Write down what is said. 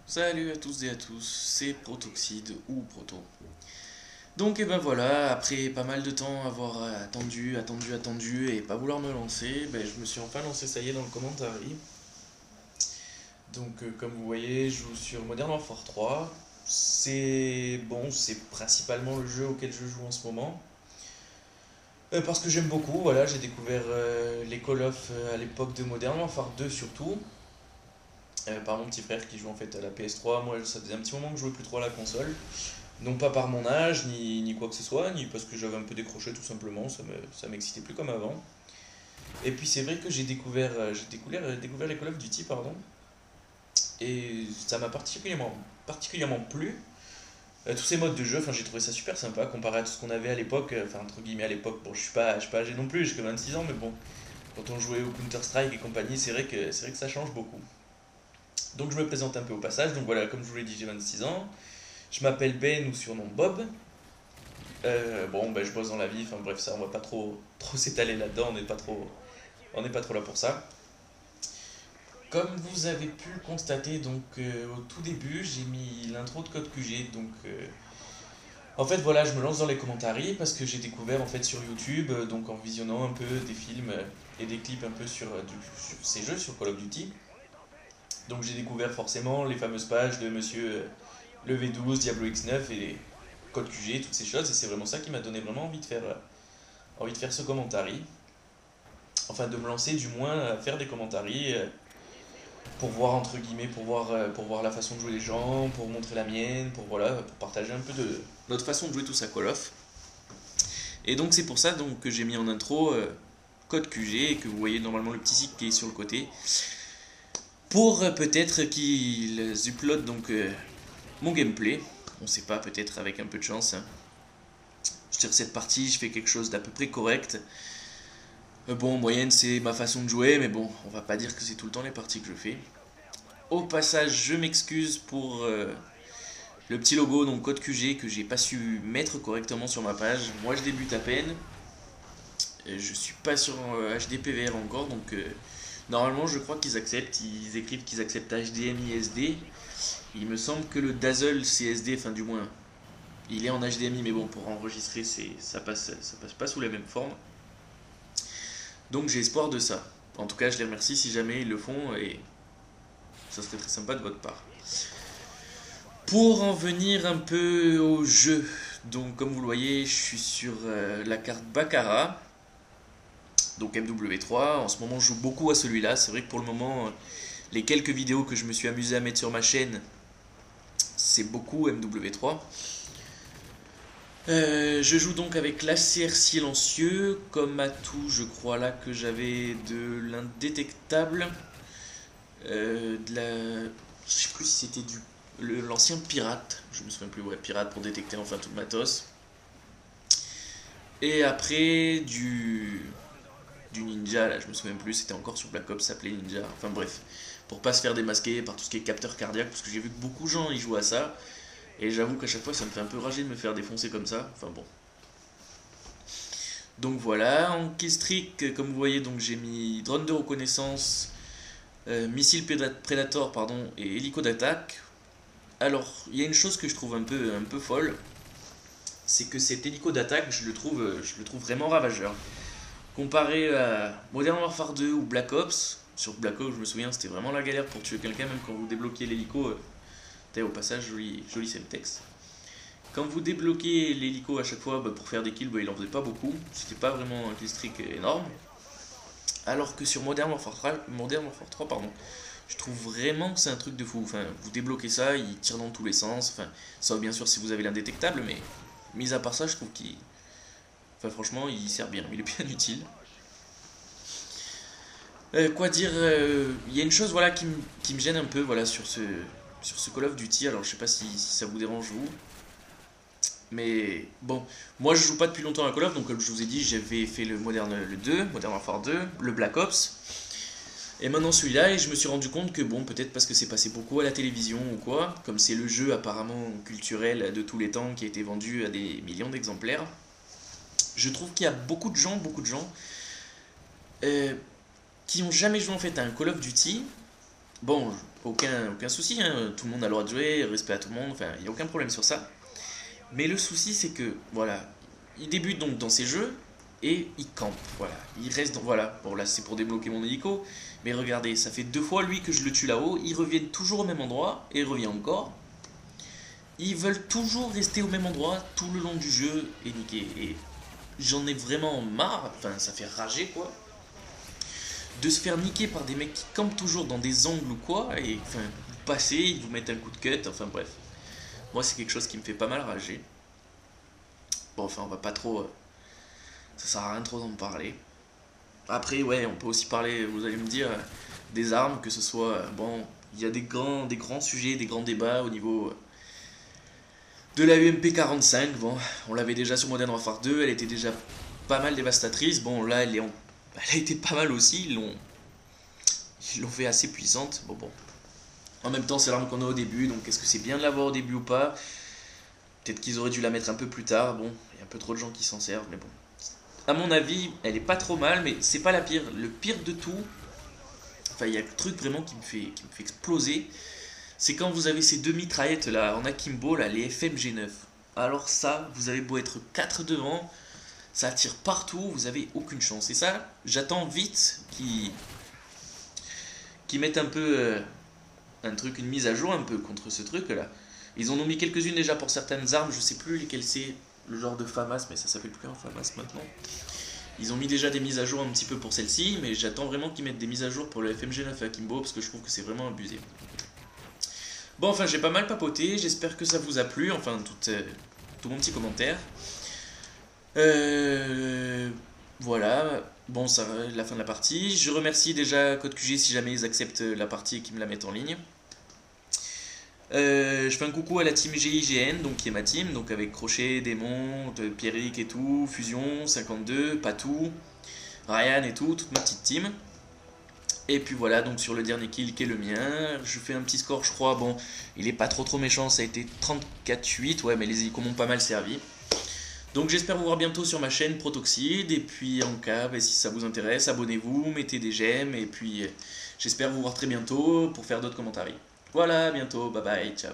Salut à tous et à tous, c'est Protoxide ou Proto. Donc et ben voilà, après pas mal de temps avoir attendu et pas vouloir me lancer, ben, je me suis enfin lancé, ça y est, dans le commentary. Donc comme vous voyez, je joue sur Modern Warfare 3. C'est bon, c'est principalement le jeu auquel je joue en ce moment. Parce que j'aime beaucoup, voilà, j'ai découvert les Call of à l'époque de Modern Warfare 2 surtout. Par mon petit frère qui joue en fait à la PS3. Moi, ça faisait un petit moment que je jouais plus trop à la console. Non pas par mon âge, ni quoi que ce soit, ni parce que j'avais un peu décroché tout simplement, ça m'excitait plus comme avant. Et puis c'est vrai que j'ai découvert les Call of Duty, pardon, et ça m'a particulièrement plu. Tous ces modes de jeu, enfin j'ai trouvé ça super sympa comparé à tout ce qu'on avait à l'époque, enfin entre guillemets à l'époque, bon je suis pas âgé non plus, j'ai que 26 ans, mais bon, quand on jouait au Counter-Strike et compagnie, c'est vrai que ça change beaucoup. Donc je me présente un peu au passage, donc voilà, comme je vous l'ai dit, j'ai 26 ans. Je m'appelle Ben ou surnom Bob. Bon, ben, je bosse dans la vie, enfin bref, ça, on va pas trop s'étaler là-dedans, on n'est pas trop là pour ça. Comme vous avez pu le constater, donc au tout début, j'ai mis l'intro de Code QG, donc en fait voilà, je me lance dans les commentaires parce que j'ai découvert en fait sur YouTube, donc en visionnant un peu des films et des clips un peu sur ces jeux, sur Call of Duty. Donc j'ai découvert forcément les fameuses pages de Monsieur le V12, Diablo X9 et les codes QG, toutes ces choses, et c'est vraiment ça qui m'a donné vraiment envie de faire ce commentary. Enfin, de me lancer du moins à faire des commentaries pour voir, entre guillemets, pour voir la façon de jouer les gens, pour montrer la mienne, pour partager un peu de notre façon de jouer tous à Call of. Et donc c'est pour ça donc, que j'ai mis en intro code QG et que vous voyez normalement le petit site qui est sur le côté. Pour peut-être qu'ils uploadent donc mon gameplay, on sait pas, peut-être avec un peu de chance. Hein. Sur cette partie, je fais quelque chose d'à peu près correct. Bon, en moyenne, c'est ma façon de jouer, mais bon, on va pas dire que c'est tout le temps les parties que je fais. Au passage, je m'excuse pour le petit logo, donc code QG, que j'ai pas su mettre correctement sur ma page. Moi, je débute à peine. Je suis pas sur HDPVR encore, donc normalement, je crois qu'ils acceptent. Ils écrivent qu'ils acceptent HDMI SD. Il me semble que le Dazzle CSD, enfin du moins, il est en HDMI, mais bon, pour enregistrer, ça passe pas sous la même forme. Donc j'ai espoir de ça. En tout cas, je les remercie si jamais ils le font, et ça serait très sympa de votre part. Pour en venir un peu au jeu, donc comme vous le voyez, je suis sur la carte Baccarat, donc MW3. En ce moment, je joue beaucoup à celui-là. C'est vrai que pour le moment, les quelques vidéos que je me suis amusé à mettre sur ma chaîne, c'est beaucoup MW3. Je joue donc avec l'ACR silencieux, comme atout je crois là que j'avais de l'indétectable, je sais plus si c'était l'ancien pirate, je me souviens plus, ouais, pirate pour détecter enfin tout le matos. Et après du ninja, là je me souviens plus, c'était encore sur Black Ops, ça s'appelait ninja, enfin bref, pour pas se faire démasquer par tout ce qui est capteur cardiaque, parce que j'ai vu que beaucoup de gens y jouent à ça. Et j'avoue qu'à chaque fois ça me fait un peu rager de me faire défoncer comme ça, enfin bon. Donc voilà, en killstreak, comme vous voyez, donc j'ai mis drone de reconnaissance, missile Predator pardon, et hélico d'attaque. Alors, il y a une chose que je trouve un peu folle, c'est que cet hélico d'attaque, je le trouve vraiment ravageur. Comparé à Modern Warfare 2 ou Black Ops, sur Black Ops je me souviens c'était vraiment la galère pour tuer quelqu'un, même quand vous débloquiez l'hélico. Au passage, joli c'est le texte. Quand vous débloquez l'hélico à chaque fois pour faire des kills, il en faisait pas beaucoup. C'était pas vraiment un killstreak énorme. Alors que sur Modern Warfare 3, pardon, je trouve vraiment que c'est un truc de fou. Enfin, vous débloquez ça, il tire dans tous les sens. Enfin, ça bien sûr si vous avez l'indétectable, mais mis à part ça, je trouve qu'il... Enfin, franchement, il sert bien, il est bien utile. Quoi dire, il y a une chose voilà, qui me gêne un peu voilà, sur ce Call of Duty. Alors je sais pas si ça vous dérange vous, mais bon, moi je joue pas depuis longtemps à Call of, donc comme je vous ai dit, j'avais fait le Modern Warfare 2, le Black Ops, et maintenant celui-là, et je me suis rendu compte que bon, peut-être parce que c'est passé beaucoup à la télévision ou quoi, comme c'est le jeu apparemment culturel de tous les temps qui a été vendu à des millions d'exemplaires, Je trouve qu'il y a beaucoup de gens, qui ont jamais joué en fait à un Call of Duty. Bon, aucun souci, hein, tout le monde a le droit de jouer, respect à tout le monde, enfin, il n'y a aucun problème sur ça. Mais le souci, c'est que, voilà, il débute donc dans ces jeux et il campe, voilà. Il reste dans, voilà, bon là c'est pour débloquer mon hélico, mais regardez, ça fait 2 fois lui que je le tue là-haut, ils reviennent toujours au même endroit, et il revient encore. Ils veulent toujours rester au même endroit tout le long du jeu et niquer. Et j'en ai vraiment marre, enfin ça fait rager quoi, de se faire niquer par des mecs qui campent toujours dans des angles ou quoi, et enfin, vous passez, ils vous mettent un coup de cut, enfin bref. Moi c'est quelque chose qui me fait pas mal rager. Bon enfin on va pas trop... ça sert à rien trop d'en parler. Après ouais, on peut aussi parler, vous allez me dire, des armes, que ce soit... bon, il y a des grands sujets, des grands débats au niveau de la UMP 45. Bon, on l'avait déjà sur Modern Warfare 2, elle était déjà pas mal dévastatrice. Bon là elle a été pas mal aussi, ils l'ont fait assez puissante. Bon. En même temps, c'est l'arme qu'on a au début, donc est-ce que c'est bien de l'avoir au début ou pas? Peut-être qu'ils auraient dû la mettre un peu plus tard. Bon, il y a un peu trop de gens qui s'en servent, mais bon. À mon avis, elle est pas trop mal, mais c'est pas la pire. Le pire de tout, enfin, il y a un truc vraiment qui me fait exploser, c'est quand vous avez ces deux mitraillettes là en akimbo, là, les FMG9. Alors ça, vous avez beau être 4 devant, ça tire partout, vous avez aucune chance. Et ça, j'attends vite qu'ils mettent un peu une mise à jour un peu contre ce truc là. Ils en ont mis quelques-unes déjà pour certaines armes, je sais plus lesquelles c'est, le genre de FAMAS, mais ça s'appelle plus un FAMAS maintenant. Ils ont mis déjà des mises à jour un petit peu pour celle-ci, mais j'attends vraiment qu'ils mettent des mises à jour pour le FMG9 Akimbo, parce que je trouve que c'est vraiment abusé. Bon, enfin, j'ai pas mal papoté, j'espère que ça vous a plu, enfin, tout mon petit commentaire. Voilà, bon, ça la fin de la partie. Je remercie déjà Code QG si jamais ils acceptent la partie et qu'ils me la mettent en ligne. Je fais un coucou à la team GIGN, donc qui est ma team, donc avec Crochet, Démon, Pierrick et tout, Fusion, 52, Patou, Ryan et tout, toute ma petite team. Et puis voilà, donc sur le dernier kill qui est le mien, je fais un petit score, je crois. Bon, il est pas trop méchant, ça a été 34-8, ouais, mais les hélicos m'ont pas mal servi. Donc j'espère vous voir bientôt sur ma chaîne Protoxide, et puis en cas, si ça vous intéresse, abonnez-vous, mettez des j'aime, et puis j'espère vous voir très bientôt pour faire d'autres commentaires. Voilà, à bientôt, bye bye, ciao.